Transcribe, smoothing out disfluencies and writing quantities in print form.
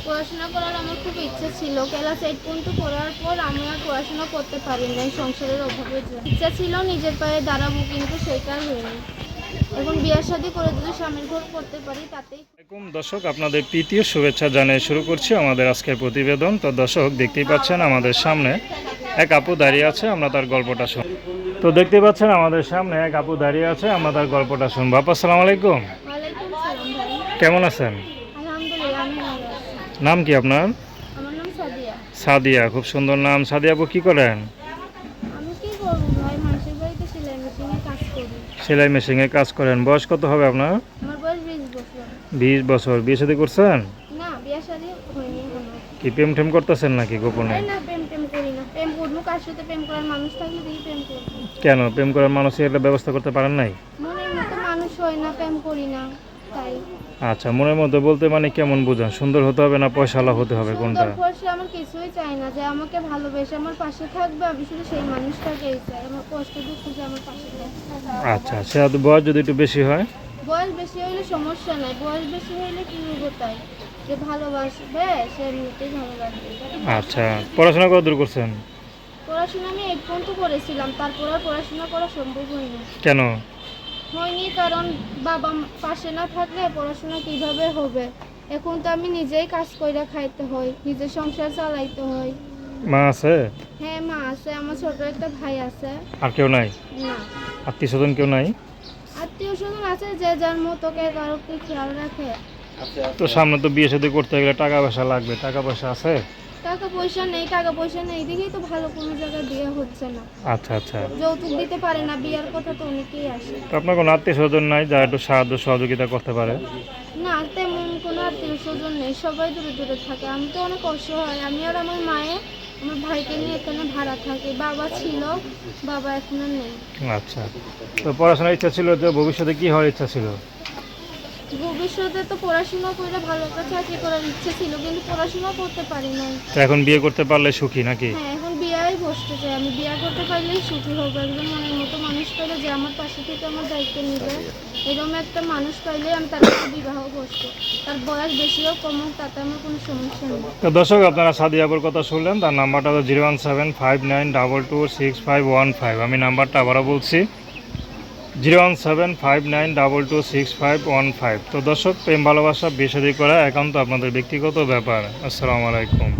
পড়াশোনা করার আমার খুব ইচ্ছে ছিল। ক্লাস 8 পর্যন্ত পড়ার পর আমি আর পড়াশোনা করতে পারি নাই সংসারের অভাবের জন্য। ইচ্ছা ছিল নিজের পায়ে দাঁড়াবো, কিন্তু সেটা হয়নি। এখন বিয়ে শাদী করে যদি স্বামীর ঘর করতে পারি তাতেই। দর্শক, আপনাদের প্রীতীয় শুভেচ্ছা জানিয়ে শুরু করছি আমাদের আজকের প্রতিবেদন। তো দর্শক, দেখতেই পাচ্ছেন আমাদের সামনে এক আপু দাঁড়িয়ে আছে, আমরা তার গল্পটা শুন। তো দেখতেই পাচ্ছেন আমাদের সামনে এক আপু দাঁড়িয়ে আছে, আমরা তার গল্পটা শুনবো। আপু, আসসালামু আলাইকুম। ওয়ালাইকুম সালাম ভাই। কেমন আছেন? আলহামদুলিল্লাহ, আমি ভালো আছি। নাম কি আপনার? আমার নাম সাদিয়া। সাদিয়া, খুব সুন্দর নাম। সাদিয়া আপু, কি করেন? আমি কি করবো ভাই, মানুষের বাড়িতে সেলাই মেশিনে কাজ করি। সেলাই মেশিনে কাজ করেন। বয়স কত হবে আপনার? আমার বয়স 20 বছর। 20 বছর। বিয়ে শাদী করছেন? না, বিয়ে শাদী হয়নি এখনো। কি প্রেম টেম করতেছেন নাকি গোপনে? না, প্রেম টেম করি না। প্রেম করবো কার সাথে? প্রেম করার মানুষ থাকলে দেখি প্রেম করবো। কেন প্রেম করার মানুষের একটা ব্যবস্থা করতে পারেন নাই? মনের মতো মানুষ হয় না, প্রেম করি না তাই। আচ্ছা, মনের মধ্যে বলতে মানে কেমন বোঝান? সুন্দর হতে হবে না পয়সাওয়ালা হতে হবে, কোনটা? সুন্দর ফর্সা আমার কিছুই চাই না, যে আমাকে ভালোবেসে আমার পাশে থাকবে। আমি শুধু সেই মানুষটাকেই চাই, আমার কষ্ট দুঃখ যে আমার পাশে থাকবে। আচ্ছা, সে বয়স যদি একটু বেশি হয়? বয়স বেশি হইলে সমস্যা নাই, বয়স বেশি হইলে কি হবো তাই, যে ভালোবাসবে সে এমনিতেই ভালোবাসবে। আচ্ছা, পড়াশোনা কত দূর করছেন? পড়াশোনা আমি 8 পর্যন্ত করেছিলাম, তারপর আর পড়াশোনা করা সম্ভব হয়নি। কেন? হয়নি কারণ বাবা পাশে না থাকলে পড়াশোনা কিভাবে হবে। এখন তো আমি নিজেই কাজ কইরা খাইতে হয়, নিজের সংসার চালাইতে হয়। মা আছে? হ্যাঁ, মা আছে, আমার ছোট একটা ভাই আছে। আর কেউ নাই? না, আত্মীয় স্বজন কেউ নাই? আত্মীয় স্বজন আছে, যে যার মতো কে কারো কি খেয়াল রাখে। তো সামনে তো বিয়ে শাদী করতে গেলে টাকা পয়সা লাগবে, টাকা পয়সা আছে? টাকা পয়সা নেই, দেখেই তো ভালো কোনো জায়গায় বিয়ে হচ্ছে না। আচ্ছা আচ্ছা। যৌতুক দিতে পারে না, বিয়ার কথা তো অনেকেই আসে। তো আপনার কোনো আত্মীয় স্বজন নাই যা একটু সাহায্য সহযোগিতা করতে পারে? না, তেমন কোনো আত্মীয় স্বজন নেই, সবাই দূরে দূরে থাকে। আমি তো অনেক অসহায়, আমি আর আমার মায়ে আমার ভাইকে নিয়ে এখানে ভাড়া থাকি। বাবা ছিল, বাবা এখন আর নেই। আচ্ছা, তো পড়াশোনার ইচ্ছা ছিল, যে ভবিষ্যতে কি হওয়ার ইচ্ছা ছিল? ভবিষ্যতে তো পড়াশোনা করে ভালো একটা চাকরি করার ইচ্ছে ছিল, কিন্তু পড়াশোনা করতে পারি নাই। তো এখন বিয়ে করতে পারলে সুখী নাকি? হ্যাঁ, এখন বিয়েই বসতে চাই। আমি বিয়ে করতে পারলেই সুখী হবো। একজন মনের মতো মানুষ পাইলে, যে আমার পাশে থেকে আমার দায়িত্ব নেবে, এরকম একটা মানুষ পাইলে আমি তার সাথে বিবাহ বসবো। তার বয়স বেশি হোক কম হোক, তাতে আমার কোনো সমস্যা নেই। তো দর্শক, আপনারা সাদিয়াপুর কথা শুনলেন। তার নাম্বারটা হলো 01759226515। আমি নাম্বারটা আবারও বলছি, 01759226515। তো দর্শক, প্রেম ভালোবাসা বিয়ে শাদী করা একান্ত আপনাদের ব্যক্তিগত ব্যাপার। আসসালামু আলাইকুম।